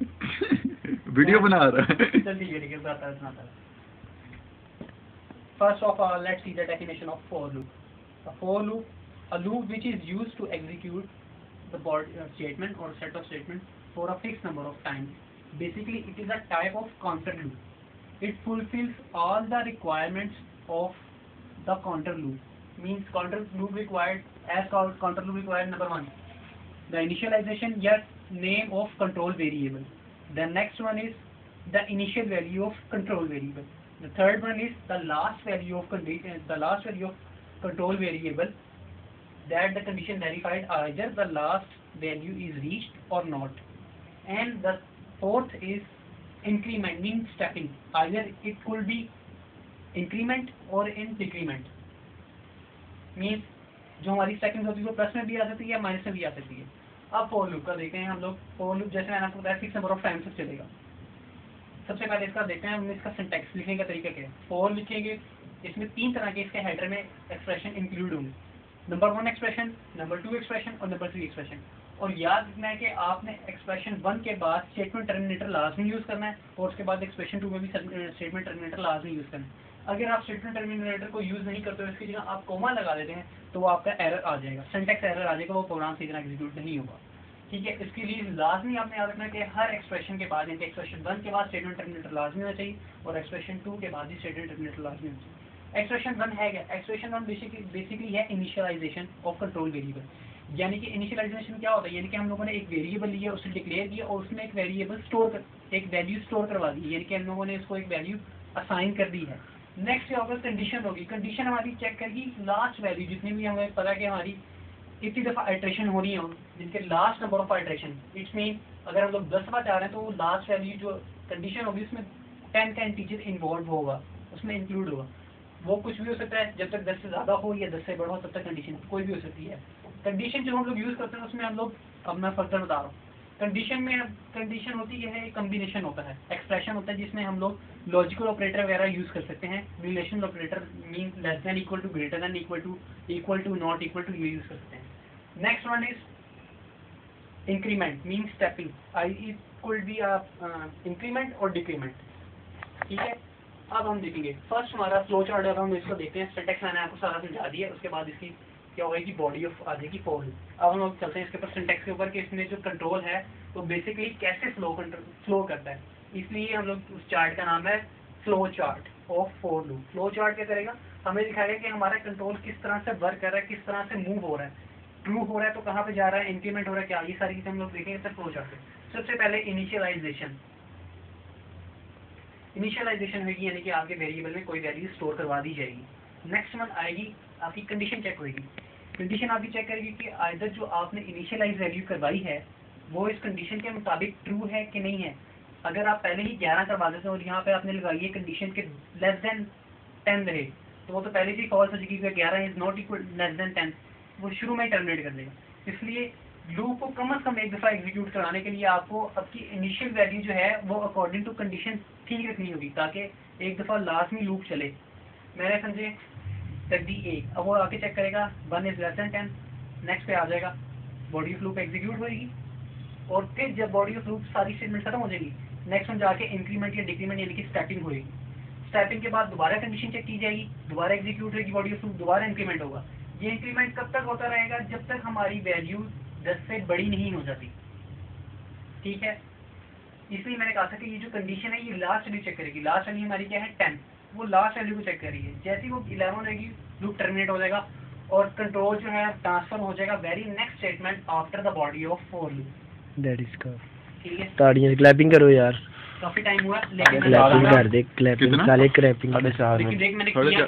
Video बना रहा है। चल ठीक है सुनाता है। First of all, let's see the definition of for loop. A for loop, a loop which is used to execute the statement or set of statements for a fixed number of times. Basically, it is a type of counter loop. It fulfills all the requirements of the counter loop. Means counter loop required, as counter loop required number 1, the initialization yet name of control variable. The next one is the initial value of control variable. The third one is the last value of control variable that the condition verified either the last value is reached or not. And the fourth is increment, means stepping. Either it could be increment or in decrement. Means जो हमारी stepping होती है वो plus में भी आ सकती है minus में भी आ सकती है। अब फॉर लूप का देखते हैं हम लोग। फॉर लूप जैसे मैंने आपको बताया फिक्स नंबर ऑफ टाइम्स चलेगा। सबसे पहले इसका देखते हैं हम इसका सिंटैक्स लिखने का तरीका क्या है। फॉर लिखेंगे, इसमें 3 तरह के इसके हेडर में एक्सप्रेशन इंक्लूड होंगे। नंबर 1 एक्सप्रेशन, नंबर 2 एक्सप्रेशन और नंबर 3 एक्सप्रेशन। और याद रखना है कि आपने एक्सप्रेशन 1 के बाद स्टेटमेंट टर्मिनेटर लाजमी यूज़ करना है और उसके बाद एक्सप्रेशन 2 में भी स्टेटमेंट टर्मिनेटर लाजमी यूज़ करना है। अगर आप स्टेटमेंट टर्मिनेटर को यूज़ नहीं करते हो, इसकी जगह आप कोमा लगा देते हैं तो वो आपका एरर आ जाएगा, सिंटैक्स एरर आ जाएगा, वो प्रोग्राम सही तरह एग्जीक्यूट नहीं होगा। ठीक है, इसके लिए लाजमी आपने याद रखना है कि हर एक्सप्रेशन के बाद, यानी एक्सप्रेशन 1 के बाद स्टेटमेंट टर्मिनेटर लाजमी होना चाहिए और एक्सप्रेशन 2 के बाद ही स्टेटमेंट टर्मिनेटर लाजमी होना चाहिए। एक्सप्रेशन 1 है क्या? एक्सप्रेशन 1 बेसिकली है इनिशियलाइजेशन ऑफ कंट्रोल वेरिएबल। यानी कि इनिशियलाइजेशन क्या होता है, यानी कि हम लोगों ने एक वेरिएबल लिया, उसे डिक्लेयर किया और उसमें एक वेरिएबल एक वैल्यू स्टोर करवा दी, यानी कि हम लोगों ने इसको एक वैल्यू असाइन कर दी है। नेक्स्ट क्या होगा, कंडीशन होगी। कंडीशन हमारी चेक करेगी लास्ट वैल्यू, जितनी भी हमें पता है कि हमारी इतनी दफ़ा आइट्रेशन हो रही है जिनके last number of iteration, it's mean अगर हम लोग 10 दफ़ा चाह रहे हैं तो वो लास्ट वैल्यू जो कंडीशन होगी उसमें 10 का इंटीजर इन्वॉल्व होगा, उसमें इंक्लूड होगा। वो कुछ भी हो सकता है, जब तक 10 से ज़्यादा हो या 10 से बड़ा हो तब तक कंडीशन कोई भी हो सकती है। कंडीशन जो हम लोग यूज़ करते हैं उसमें हम लोग, अब मैं फर्दर बता रहा हूँ, कंडीशन में कंडीशन होती है, कम्बिनेशन होता है, एक्सप्रेशन होता है जिसमें हम लोग लॉजिकल ऑपरेटर वगैरह यूज़ कर सकते हैं। Relational operator mean less than equal to, greater than equal to, not equal to, ये यूज़ कर सकते हैं। Next one is increment mean stepping. It could be increment और डिक्रीमेंट। ठीक है, अब हम देखेंगे फर्स्ट हमारा फ्लो चार्ट है, हम इसको देखते हैं। सिंटैक्स मैंने आपको सारा समझा दिया, उसके बाद इसकी क्या होगा कि बॉडी ऑफ आ जाएगी फॉर लूप। अब हम लोग चलते हैं इसके ऊपर सिंटैक्स के ऊपर कि इसमें जो कंट्रोल है तो बेसिकली कैसे फ्लो करता है। इसलिए हम लोग उस चार्ट का नाम है flow chart of for loop. Flow chart क्या करेगा, हमें दिखाएगा कि हमारा कंट्रोल किस तरह से वर्क कर रहा है, किस तरह से मूव हो रहा है, ट्रू हो रहा है तो कहाँ पे जा रहा है, इंक्रीमेंट हो रहा है क्या, ये सारी चीज़ें हम लोग देखेंगे फ्लो चार्ट पे। सबसे पहले इनिशियलाइजेशन होगी, यानी कि आपके वेरिएबल में कोई वैल्यू स्टोर करवा दी जाएगी। नेक्स्ट वन आएगी आपकी कंडीशन चेक होगी। कंडीशन आपकी चेक करेगी कि आइदर जो आपने इनिशियलाइज वैल्यू करवाई है वो इस कंडीशन के मुताबिक ट्रू है कि नहीं है। अगर आप पहले ही 11 करवा देते हैं और यहाँ पे आपने लगाई है कंडीशन के लेस देन 10 रहे तो वो तो पहले से ही फॉल्स हो जाएगी, 11 is not equal less than 10, वो शुरू में ही टर्मिनेट कर देगा। इसलिए लूप को कम से कम एक दफ़ा एग्जीक्यूट कराने के लिए आपको आपकी इनिशियल वैल्यू जो है वो अकॉर्डिंग टू कंडीशन ठीक रखनी होगी ताकि एक दफ़ा लाजमी लूप चले। मैंने समझे तक दी एक, अब वो आके चेक करेगा 1 इज लेस देन 10, नेक्स्ट पे आ जाएगा, बॉडी ऑफ लूप एग्जीक्यूट होगी और फिर जब बॉडी ऑफ लूप सारी स्टेटमेंट खत्म हो जाएगी नेक्स्ट में जाके इंक्रीमेंट या डिक्रीमेंट यानी कि स्टेपिंग होगी। स्टेपिंग के बाद दोबारा कंडीशन चेक की जाएगी, दोबारा एग्जीक्यूट होगी बॉडी ऑफ लूप, दोबारा इंक्रीमेंट होगा। ये इंक्रीमेंट कब तक होता रहेगा, जब तक हमारी वैल्यू 10 से बड़ी नहीं हो जाती। ठीक है, इसलिए मैंने कहा था कि ये जो कंडीशन है ये लास्ट वैल्यू चेक करेगी। लास्ट वैल्यू हमारी क्या है 10, वो लास्ट वैल्यू को चेक कर रही है। जैसे ही वो 11 रहेगी लूप टर्मिनेट हो जाएगा और कंट्रोल जो है ट्रांसफर हो जाएगा very next statement after the body of for loop. That is का ठीक है, ताड़ियां क्लैपिंग करो यार, काफी टाइम हुआ लेकिन क्लैपिंग कर दे, क्लैपिंग साले क्लैपिंग। लेकिन देख मैंने किया क्या